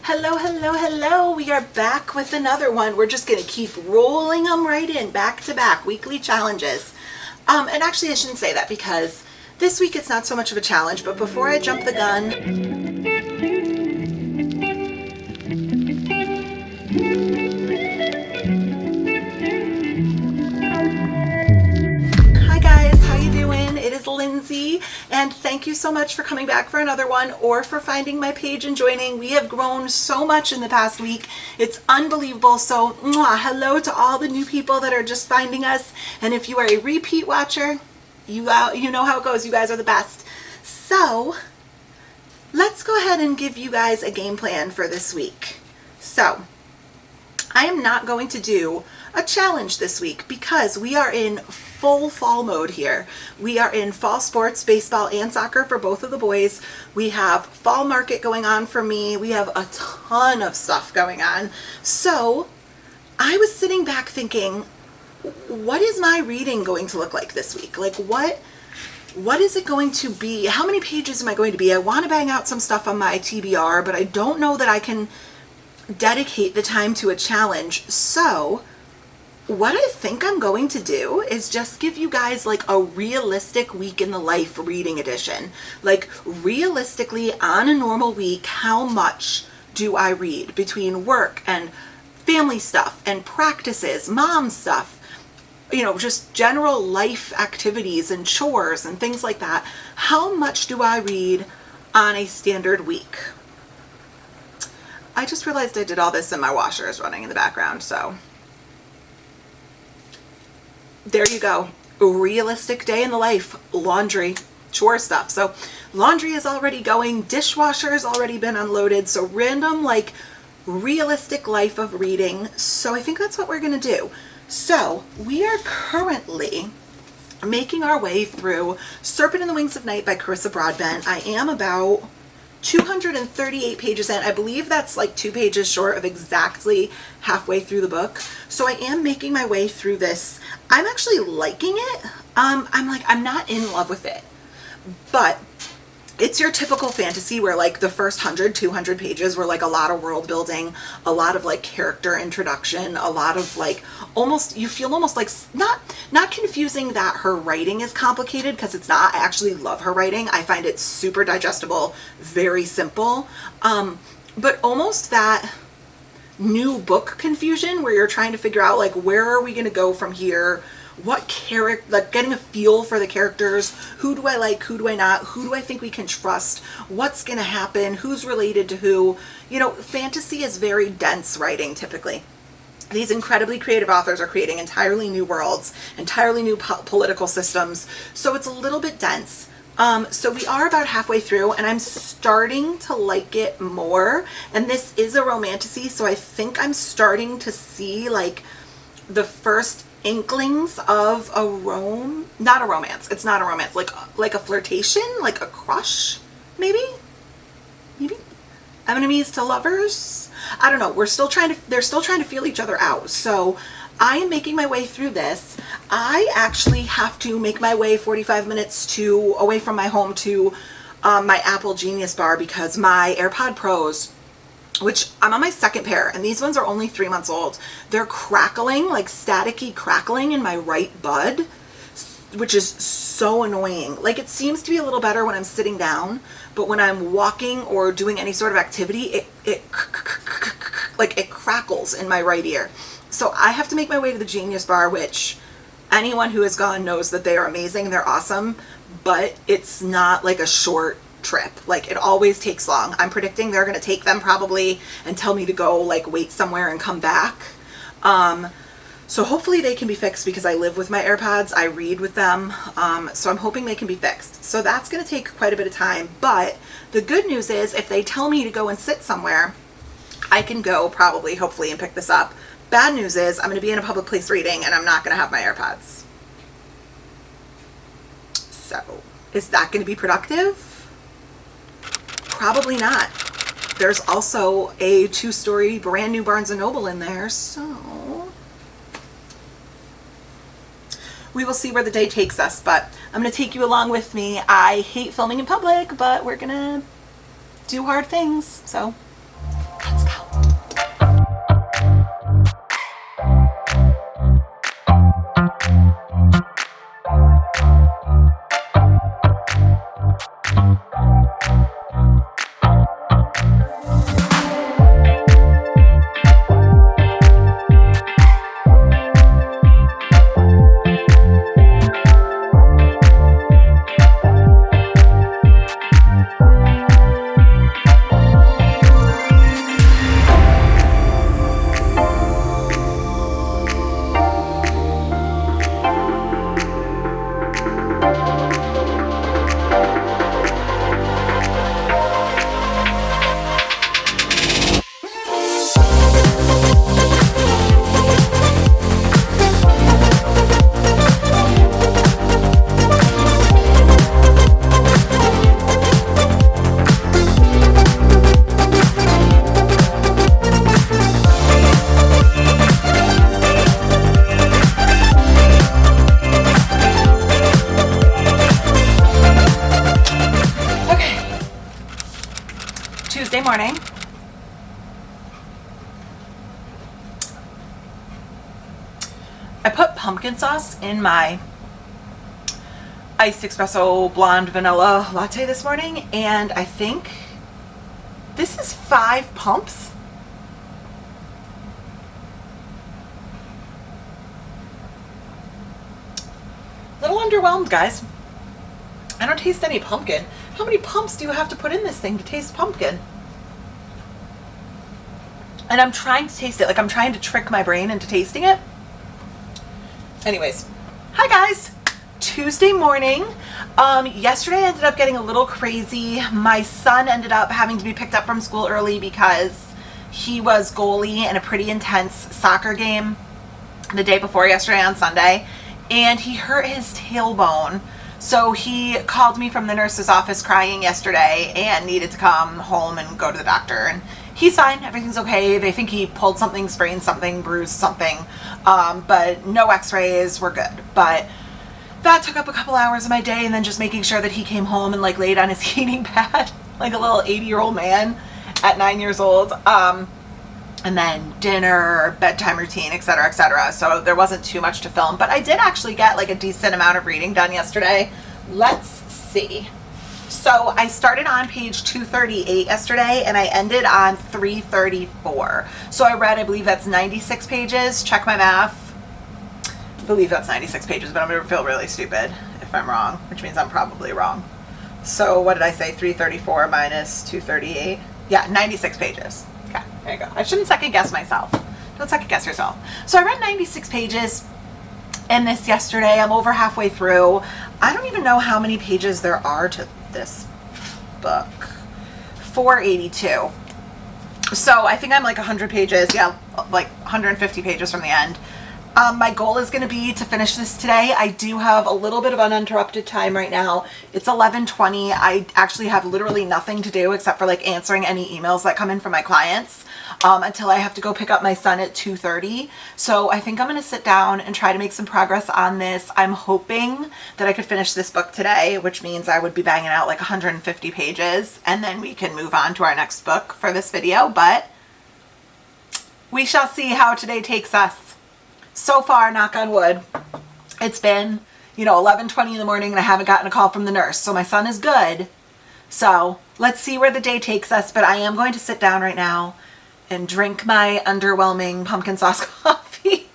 Hello, hello, hello. We are back with another one. We're just going to keep rolling them right in, back to back, weekly challenges. And actually I shouldn't say that because this week it's not so much of a challenge, but before I jump the gun, hi guys, how you doing? It is Lindsay, and thank you so much for coming back for another one or for finding my page and joining. We have grown so much in the past week. It's unbelievable. So hello to all the new people that are just finding us. And if you are a repeat watcher, you know how it goes. You guys are the best. So let's go ahead and give you guys a game plan for this week. So I am not going to do a challenge this week because we are in full fall mode here. We are in fall sports, baseball and soccer for both of the boys. We have fall market going on for me. We have a ton of stuff going on. So I was sitting back thinking, what is my reading going to look like this week? Like what is it going to be? How many pages am I going to be? I want to bang out some stuff on my TBR, but I don't know that I can dedicate the time to a challenge. So what I think I'm going to do is just give you guys like a realistic week in the life reading edition. Like realistically on a normal week, how much do I read between work and family stuff and practices, mom stuff, you know, just general life activities and chores and things like that. How much do I read on a standard week? I just realized I did all this and my washer is running in the background, so there you go. A realistic day in the life, laundry, chore stuff. So laundry is already going, dishwasher has already been unloaded, so random like realistic life of reading. So I think that's what we're going to do. So we are currently making our way through Serpent in the Wings of Night by Carissa Broadbent. I am about 238 pages in. I believe that's like 2 pages short of exactly halfway through the book. So I am making my way through this. I'm actually liking it. I'm not in love with it, but it's your typical fantasy where like the first 100, 200 pages were like a lot of world building, a lot of like character introduction, a lot of like almost, you feel almost like not confusing that her writing is complicated because it's not. I actually love her writing. I find it super digestible, very simple. But almost that new book confusion where you're trying to figure out like, where are we going to go from here? What character, like getting a feel for the characters. Who do I like? Who do I not? Who do I think we can trust? What's going to happen? Who's related to who? You know, fantasy is very dense writing typically. These incredibly creative authors are creating entirely new worlds, entirely new political systems. So it's a little bit dense. So we are about halfway through and I'm starting to like it more. And this is a romantasy, so I think I'm starting to see like the first inklings of a not a romance. It's not a romance, like a flirtation, like a crush, maybe enemies to lovers. I don't know. They're still trying to feel each other out. So I am making my way through this. I actually have to make my way 45 minutes away from my home to my Apple Genius Bar because my AirPod Pros, which I'm on my second pair, and these ones are only 3 months old. They're crackling, like staticky crackling in my right bud, which is so annoying. Like it seems to be a little better when I'm sitting down, but when I'm walking or doing any sort of activity, it crackles in my right ear. So I have to make my way to the Genius Bar, which anyone who has gone knows that they are amazing. They're awesome, but it's not like a short trip. Like it always takes long. I'm predicting they're going to take them probably and tell me to go like wait somewhere and come back. So hopefully they can be fixed because I live with my AirPods. I read with them. So I'm hoping they can be fixed. So that's going to take quite a bit of time. But the good news is if they tell me to go and sit somewhere, I can go probably, hopefully, and pick this up. Bad news is I'm going to be in a public place reading and I'm not going to have my AirPods. So is that going to be productive? Probably not. There's also a 2-story brand new Barnes & Noble in there, so we will see where the day takes us, but I'm going to take you along with me. I hate filming in public, but we're going to do hard things, so let's pumpkin sauce in my iced espresso blonde vanilla latte this morning, and I think this is 5 pumps. A little underwhelmed, guys. I don't taste any pumpkin. How many pumps do you have to put in this thing to taste pumpkin? And I'm trying to taste it. Like, I'm trying to trick my brain into tasting it. Anyways, hi guys. Tuesday morning. Yesterday I ended up getting a little crazy. My son ended up having to be picked up from school early because he was goalie in a pretty intense soccer game the day before yesterday on Sunday, and he hurt his tailbone. So he called me from the nurse's office crying yesterday and needed to come home and go to the doctor. And he's fine. Everything's okay. They think he pulled something, sprained something, bruised something, but no x-rays. We're good. But that took up a couple hours of my day, and then just making sure that he came home and like laid on his heating pad like a little 80-year-old man at 9 years old. And then dinner, bedtime routine, etc., etc. So there wasn't too much to film, but I did actually get like a decent amount of reading done yesterday. Let's see. So I started on page 238 yesterday, and I ended on 334. So I read, I believe that's 96 pages. Check my math. I believe that's 96 pages, but I'm going to feel really stupid if I'm wrong, which means I'm probably wrong. So what did I say? 334 minus 238? Yeah, 96 pages. Okay, there you go. I shouldn't second guess myself. Don't second guess yourself. So I read 96 pages in this yesterday. I'm over halfway through. I don't even know how many pages there are to this book. 482. So I think I'm like 100 pages. Yeah, like 150 pages from the end. My goal is going to be to finish this today. I do have a little bit of uninterrupted time right now. It's 11:20. I actually have literally nothing to do except for like answering any emails that come in from my clients until I have to go pick up my son at 2:30. So I think I'm going to sit down and try to make some progress on this. I'm hoping that I could finish this book today, which means I would be banging out like 150 pages, and then we can move on to our next book for this video. But we shall see how today takes us. So far, knock on wood, it's been, 11:20 in the morning and I haven't gotten a call from the nurse. So my son is good. So let's see where the day takes us. But I am going to sit down right now and drink my underwhelming pumpkin sauce coffee.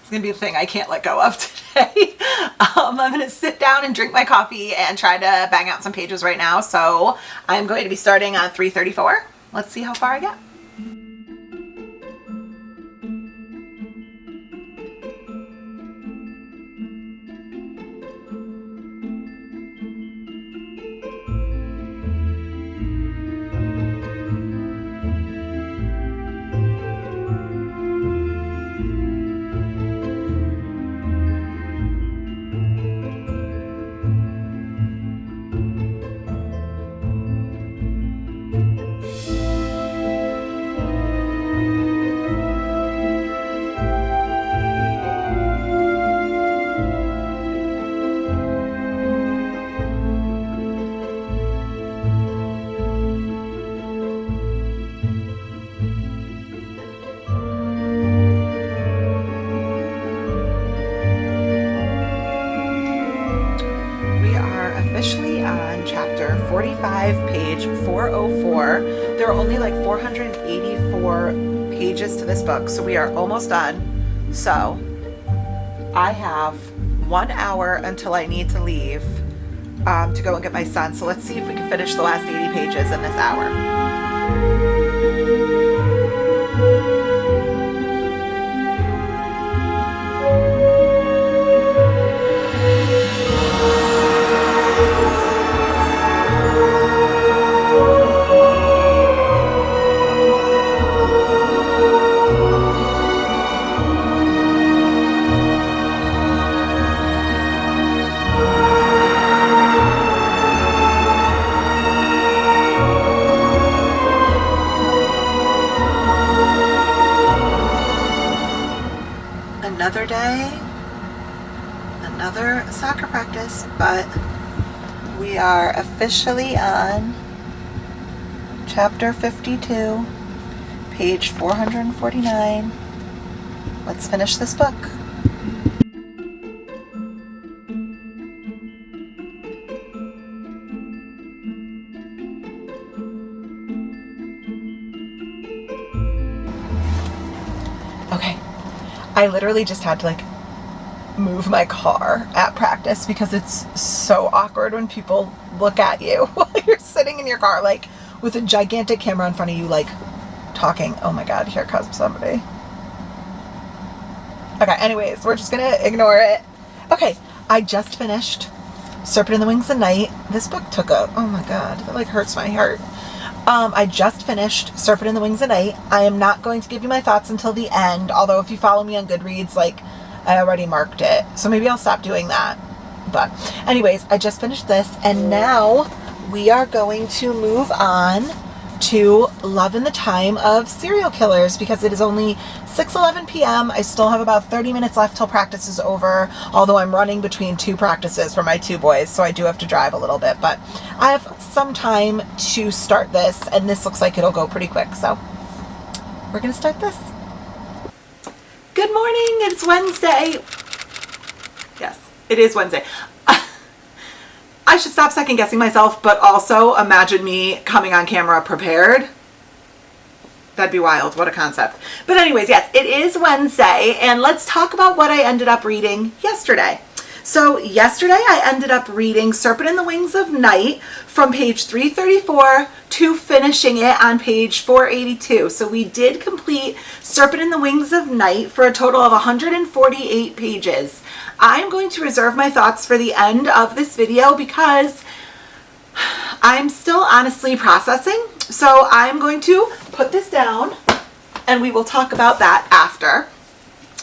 It's going to be a thing I can't let go of today. I'm going to sit down and drink my coffee and try to bang out some pages right now. So I'm going to be starting on 334. Let's see how far I get. Officially on chapter 45, page 404. There are only like 484 pages to this book, so we are almost done. So I have 1 hour until I need to leave to go and get my son. So let's see if we can finish the last 80 pages in this hour. Another day, another soccer practice, but we are officially on chapter 52, page 449. Let's finish this book. Okay. I literally just had to like move my car at practice because it's so awkward when people look at you while you're sitting in your car, like with a gigantic camera in front of you, like talking. Oh my God, here comes somebody. Okay, anyways, we're just gonna ignore it. Okay, I just finished Serpent in the Wings of Night. This book took a, oh my God, that like hurts my heart. I just finished Serpent in the Wings of Night. I am not going to give you my thoughts until the end, although if you follow me on Goodreads, like, I already marked it. So maybe I'll stop doing that. But anyways, I just finished this, and now we are going to move on to Love in the Time of Serial Killers, because it is only 6:11 p.m. I still have about 30 minutes left till practice is over, although I'm running between 2 practices for my 2 boys, so I do have to drive a little bit, but I have some time to start this, and this looks like it'll go pretty quick, so we're gonna start this. Good morning, it's Wednesday. Yes, it is Wednesday. I should stop second guessing myself, but also imagine me coming on camera prepared. That'd be wild. What a concept. But anyways, yes, it is Wednesday, and let's talk about what I ended up reading yesterday. So yesterday I ended up reading Serpent in the Wings of Night from page 334 to finishing it on page 482. So we did complete Serpent in the Wings of Night for a total of 148 pages. I'm going to reserve my thoughts for the end of this video because I'm still honestly processing. So I'm going to put this down and we will talk about that after.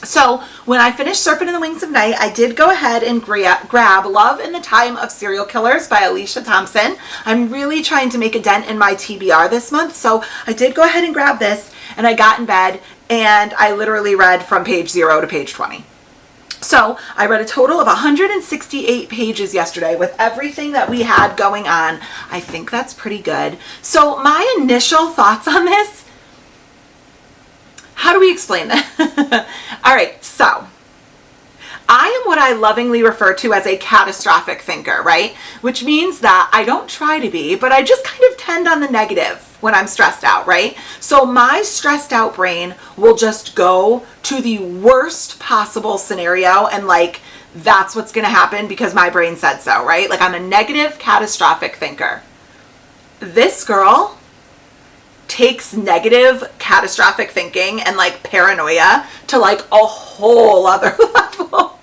So when I finished Serpent in the Wings of Night, I did go ahead and grab Love in the Time of Serial Killers by Alicia Thompson. I'm really trying to make a dent in my TBR this month. So I did go ahead and grab this, and I got in bed and I literally read from page 0 to page 20. So I read a total of 168 pages yesterday with everything that we had going on. I think that's pretty good. So my initial thoughts on this, how do we explain that? All right, so I am what I lovingly refer to as a catastrophic thinker, right? Which means that I don't try to be, but I just kind of tend on the negative when I'm stressed out, right? So my stressed out brain will just go to the worst possible scenario, and like that's what's going to happen because my brain said so, right? Like I'm a negative catastrophic thinker. This girl takes negative catastrophic thinking and like paranoia to like a whole other level.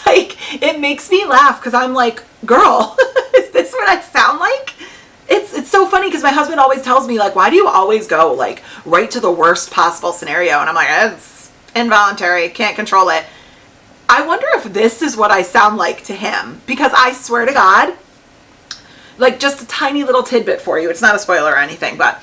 Like it makes me laugh because I'm like, girl, is this what I sound like? It's so funny because my husband always tells me like, why do you always go like right to the worst possible scenario? And I'm like, it's involuntary, can't control it. I wonder if this is what I sound like to him, because I swear to God, like just a tiny little tidbit for you. It's not a spoiler or anything, but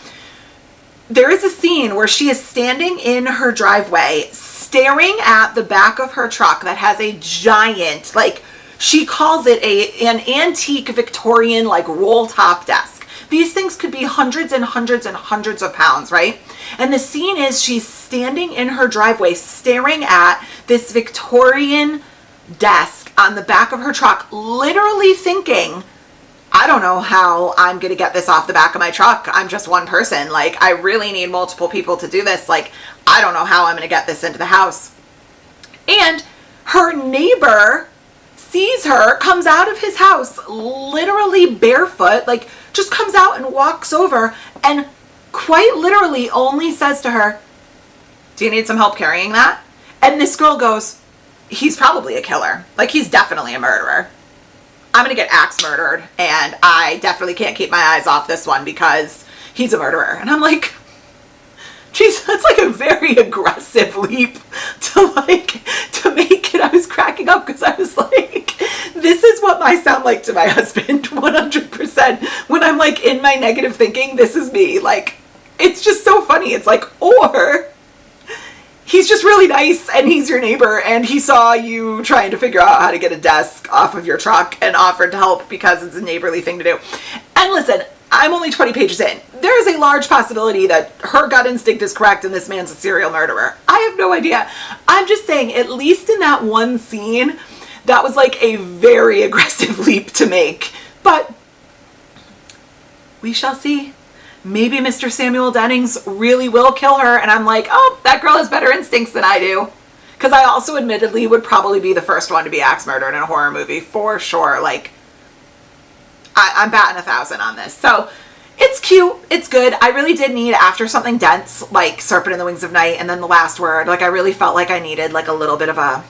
there is a scene where she is standing in her driveway staring at the back of her truck that has a giant, like she calls it an antique Victorian like roll top desk. These things could be hundreds and hundreds and hundreds of pounds, right? And the scene is she's standing in her driveway staring at this Victorian desk on the back of her truck, literally thinking, I don't know how I'm going to get this off the back of my truck. I'm just one person. Like, I really need multiple people to do this. Like, I don't know how I'm going to get this into the house. And her neighbor sees her, comes out of his house, literally barefoot, like just comes out and walks over and quite literally only says to her, do you need some help carrying that? And this girl goes, he's probably a killer. Like, he's definitely a murderer. I'm going to get axe murdered, and I definitely can't keep my eyes off this one because he's a murderer. And I'm like, geez, that's like a very aggressive leap to make it. I was cracking up because I was like, this is what I sound like to my husband 100%. When I'm like in my negative thinking, this is me. Like, it's just so funny. It's like, or he's just really nice and he's your neighbor and he saw you trying to figure out how to get a desk off of your truck and offered to help because it's a neighborly thing to do. And listen, I'm only 20 pages in. There is a large possibility that her gut instinct is correct and this man's a serial murderer. I have no idea. I'm just saying, at least in that one scene, that was like a very aggressive leap to make. But we shall see. maybe Mr. Samuel Dennings really will kill her. And I'm like, oh, that girl has better instincts than I do. Because I also admittedly would probably be the first one to be axe murdered in a horror movie for sure. Like, I'm batting 1,000 on this. So it's cute. It's good. I really did need, after something dense like Serpent in the Wings of Night and then The Last Word, like I really felt like I needed like a little bit of a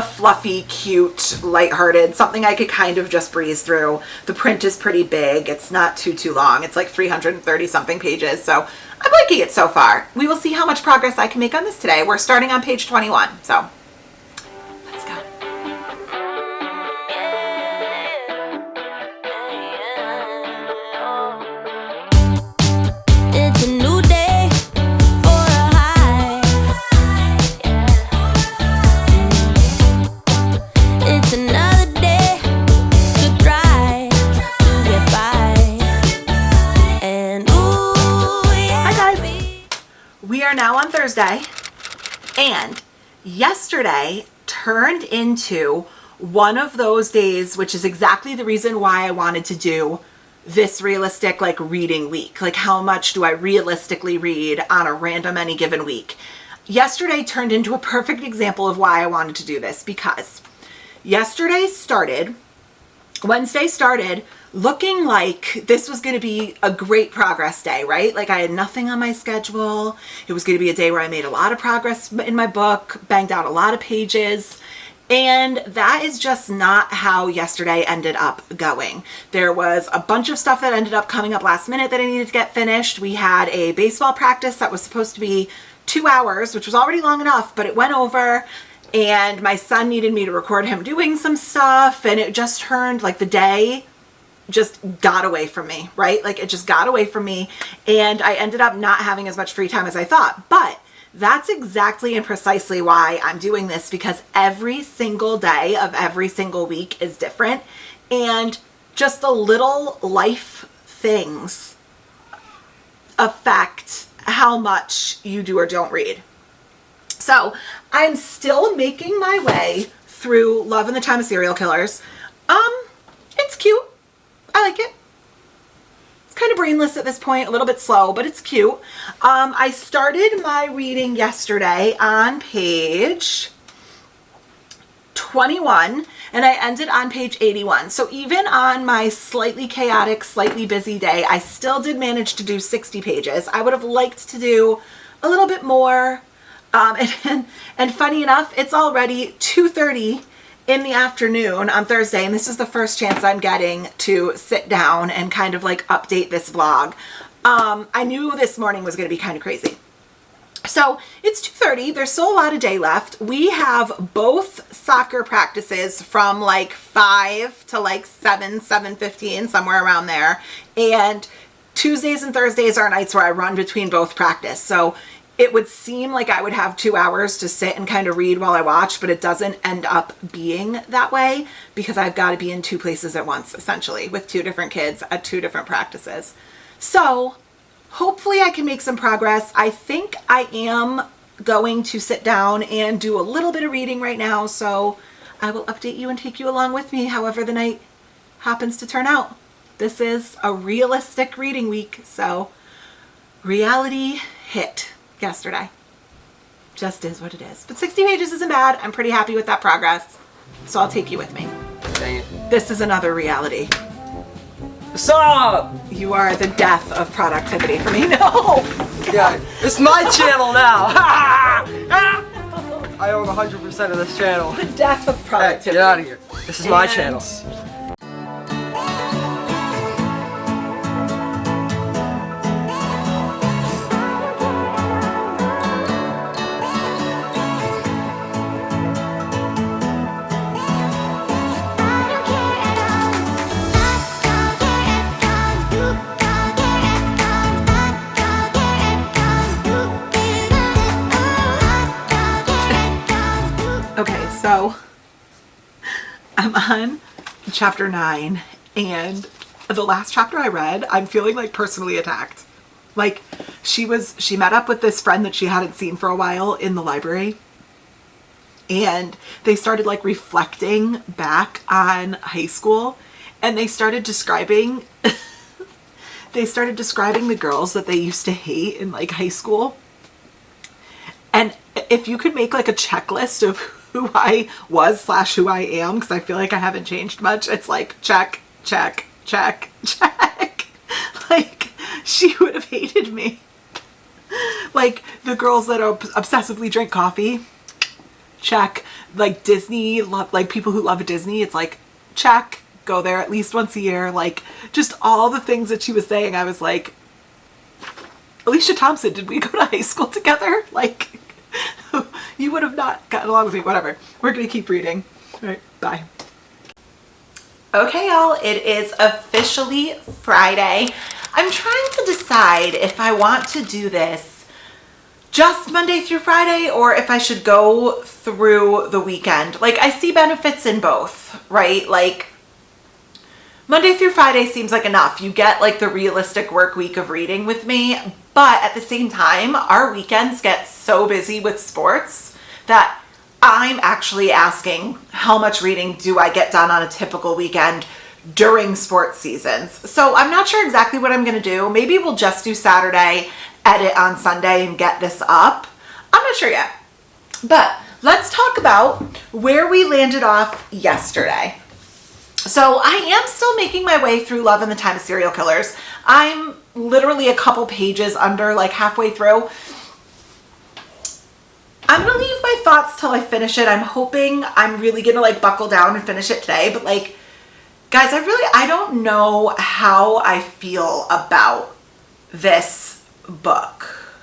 fluffy, cute, lighthearted, something I could kind of just breeze through. The print is pretty big. It's not too long. It's like 330 something pages. So I'm liking it so far. We will see how much progress I can make on this today. We're starting on page 21. So let's go. It's a new day for a high. It's another day to try to get by. And ooh, yeah. Hi guys. We are now on Thursday, and yesterday turned into one of those days, which is exactly the reason why I wanted to do this realistic like reading week. Like, how much do I realistically read on a random any given week? Yesterday turned into a perfect example of why I wanted to do this, because Wednesday started looking like this was going to be a great progress day, right? Like, I had nothing on my schedule. It was going to be a day where I made a lot of progress in my book, banged out a lot of pages. And that is just not how yesterday ended up going. There was a bunch of stuff that ended up coming up last minute that I needed to get finished. We had a baseball practice that was supposed to be 2 hours, which was already long enough, but it went over. And my son needed me to record him doing some stuff. And it just turned like the day just got away from me, right? Like, it just got away from me. And I ended up not having as much free time as I thought. But that's exactly and precisely why I'm doing this, because every single day of every single week is different, and just the little life things affect how much you do or don't read. So I'm still making my way through Love in the Time of Serial Killers. It's cute. I like it. Kind of brainless at this point, a little bit slow, but it's cute. I started my reading yesterday on page 21 and I ended on page 81. So even on my slightly chaotic, slightly busy day, I still did manage to do 60 pages. I would have liked to do a little bit more. And funny enough, it's already 2:30 in the afternoon on Thursday, and this is the first chance I'm getting to sit down and kind of like update this vlog. I knew this morning was going to be kind of crazy. So it's 2:30. There's still a lot of day left. We have both soccer practices from like 5 to like 7:15, somewhere around there. And Tuesdays and Thursdays are nights where I run between both practice. So it would seem like I would have 2 hours to sit and kind of read while I watch, but it doesn't end up being that way because I've got to be in 2 places at once, essentially, with 2 different kids at 2 different practices. So hopefully I can make some progress. I think I am going to sit down and do a little bit of reading right now, so I will update you and take you along with me however the night happens to turn out. This is a realistic reading week, so reality hit yesterday. Just is what it is. But 60 pages isn't bad. I'm pretty happy with that progress. So I'll take you with me. Dang it. This is another reality. What's up? You are the death of productivity for me. No! Yeah, it's my channel now. I own 100% of this channel. The death of Hey, productivity. get out of here. This is my And channel. Okay, so I'm on chapter 9, and the last chapter I read, I'm feeling like personally attacked. Like, she met up with this friend that she hadn't seen for a while in the library, and they started like reflecting back on high school, and they started describing they started describing the girls that they used to hate in like high school. And if you could make like a checklist of who I was / who I am, because I feel like I haven't changed much, it's like check, check, check, check. Like, she would have hated me. Like the girls that obsessively drink coffee, check. Like Disney, like people who love Disney, it's like check, go there at least once a year. Like just all the things that she was saying, I was like, Alicia Thompson, did we go to high school together? Like, you would have not gotten along with me. Whatever, we're gonna keep reading. All right, bye. Okay, y'all, it is officially Friday. I'm trying to decide if I want to do this just Monday through Friday or if I should go through the weekend. Like, I see benefits in both, right? Like, Monday through Friday seems like enough. You get like the realistic work week of reading with me, but at the same time, our weekends get so busy with sports that I'm actually asking how much reading do I get done on a typical weekend during sports seasons. So I'm not sure exactly what I'm going to do. Maybe we'll just do Saturday, edit on Sunday, and get this up. I'm not sure yet. But let's talk about where we landed off yesterday. So I am still making my way through Love in the Time of Serial Killers. I'm literally a couple pages under, like halfway through. I'm gonna leave my thoughts till I finish it. I'm hoping I'm really gonna like buckle down and finish it today. But like, guys, I don't know how I feel about this book.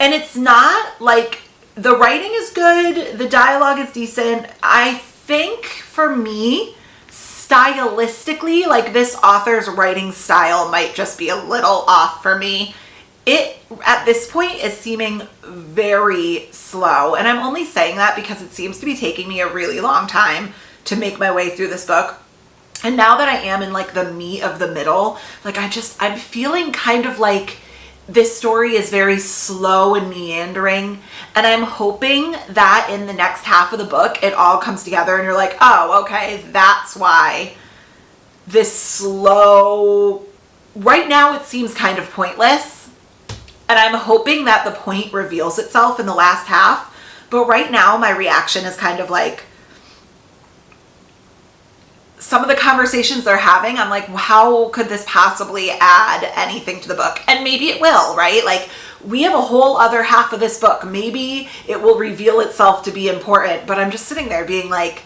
And it's not like, the writing is good, the dialogue is decent. I think for me, stylistically, like this author's writing style might just be a little off for me. It, at this point, is seeming very slow. And I'm only saying that because it seems to be taking me a really long time to make my way through this book. And now that I am in like the meat of the middle, like I'm feeling kind of like this story is very slow and meandering. And I'm hoping that in the next half of the book, it all comes together and you're like, oh, okay, that's why this slow, right now it seems kind of pointless. And I'm hoping that the point reveals itself in the last half. But right now, my reaction is kind of like, some of the conversations they're having, I'm like, how could this possibly add anything to the book? And maybe it will, right? Like, we have a whole other half of this book. Maybe it will reveal itself to be important. But I'm just sitting there being like,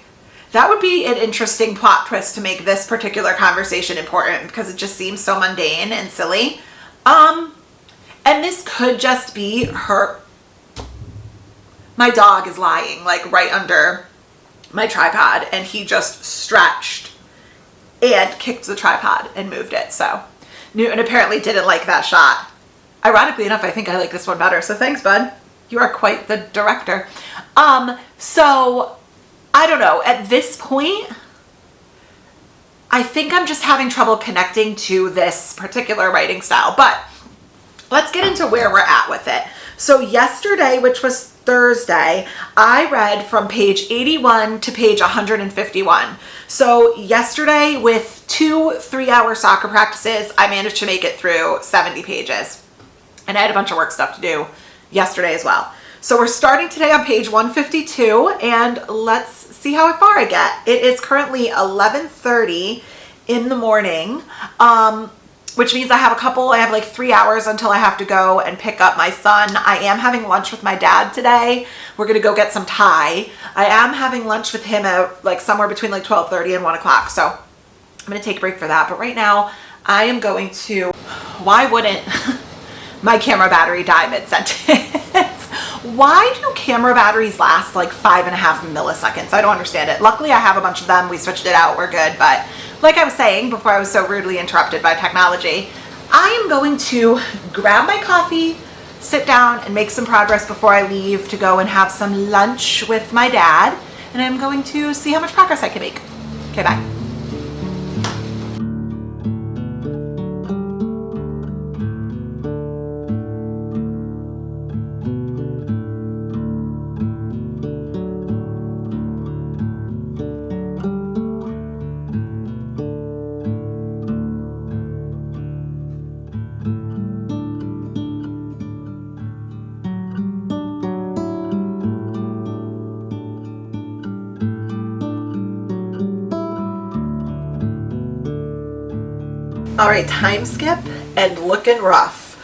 that would be an interesting plot twist to make this particular conversation important because it just seems so mundane and silly. And this could just be her. My dog is lying like right under my tripod and he just stretched and kicked the tripod and moved it. So Newton apparently didn't like that shot. Ironically enough, I think I like this one better. So thanks, bud. You are quite the director. So I don't know. At this point, I think I'm just having trouble connecting to this particular writing style, but let's get into where we're at with it. So yesterday, which was Thursday, I read from page 81 to page 151. So yesterday, with 2 3-hour soccer practices, I managed to make it through 70 pages. And I had a bunch of work stuff to do yesterday as well. So we're starting today on page 152, and let's see how far I get. It is currently 11:30 in the morning. Which means I have like 3 hours until I have to go and pick up my son. I am having lunch with my dad today. We're going to go get some Thai. I am having lunch with him at like somewhere between like 12:30 and 1 o'clock. So I'm going to take a break for that. But right now I am going to, why wouldn't my camera battery die mid-sentence? Why do camera batteries last like 5.5 milliseconds? I don't understand it. Luckily I have a bunch of them. We switched it out. We're good. But like I was saying before I was so rudely interrupted by technology, I am going to grab my coffee, sit down, and make some progress before I leave to go and have some lunch with my dad. And I'm going to see how much progress I can make. Okay, bye. All right, time skip and looking rough.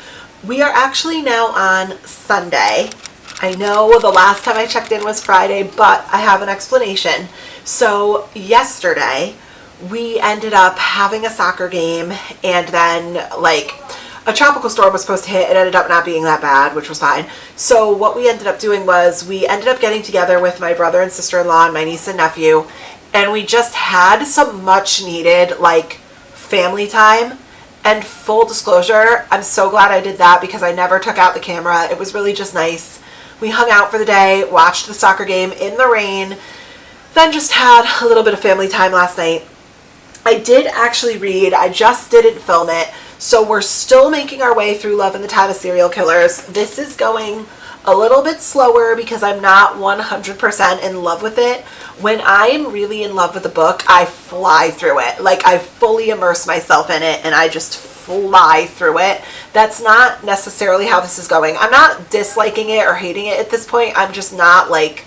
We are actually now on Sunday. I know the last time I checked in was Friday, but I have an explanation. So yesterday we ended up having a soccer game, and then like a tropical storm was supposed to hit. It ended up not being that bad, which was fine. So what we ended up doing was we ended up getting together with my brother and sister-in-law and my niece and nephew, and we just had some much needed like family time. And full disclosure, I'm so glad I did that because I never took out the camera. It was really just nice. We hung out for the day, watched the soccer game in the rain, then just had a little bit of family time last night. I did actually read, I just didn't film it. So we're still making our way through Love in the Time of Serial Killers. This is going a little bit slower because I'm not 100% in love with it. When I am really in love with a book, I fly through it. Like, I fully immerse myself in it and I just fly through it. That's not necessarily how this is going. I'm not disliking it or hating it at this point. I'm just not like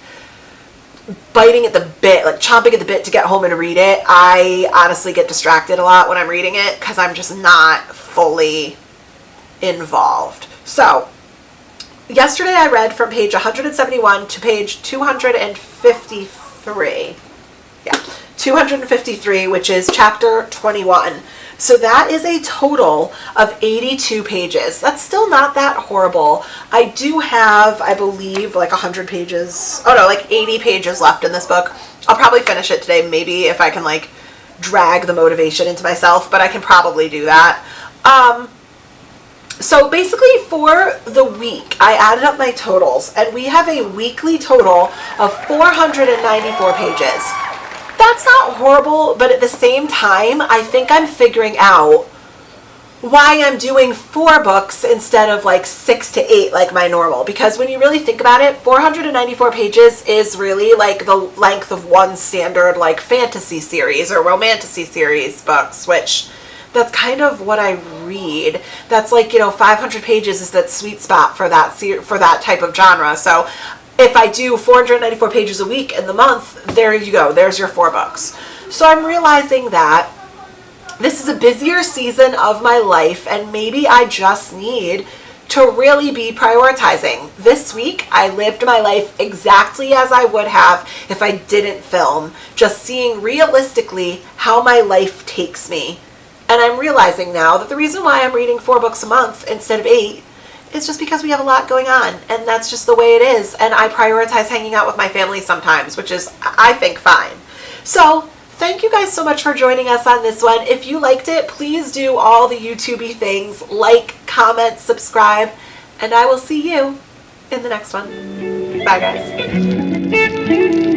biting at the bit, like chomping at the bit to get home and read it. I honestly get distracted a lot when I'm reading it because I'm just not fully involved. So yesterday I read from page 171 to page 253. Yeah, 253, which is chapter 21. So that is a total of 82 pages. That's still not that horrible. I do have, I believe, like 100 pages. Oh no, like 80 pages left in this book. I'll probably finish it today, maybe if I can like drag the motivation into myself, but I can probably do that. So basically for the week, I added up my totals, and we have a weekly total of 494 pages. That's not horrible, but at the same time, I think I'm figuring out why I'm doing 4 books instead of like 6 to 8 like my normal. Because when you really think about it, 494 pages is really like the length of one standard like fantasy series or romantasy series books, which that's kind of what I read. That's like, 500 pages is that sweet spot for that type of genre. So if I do 494 pages a week in the month, there you go. There's your 4 books. So I'm realizing that this is a busier season of my life, and maybe I just need to really be prioritizing. This week, I lived my life exactly as I would have if I didn't film, just seeing realistically how my life takes me. And I'm realizing now that the reason why I'm reading 4 books a month instead of 8 is just because we have a lot going on, and that's just the way it is. And I prioritize hanging out with my family sometimes, which is, I think, fine. So thank you guys so much for joining us on this one. If you liked it, please do all the YouTube-y things, like, comment, subscribe, and I will see you in the next one. Bye, guys.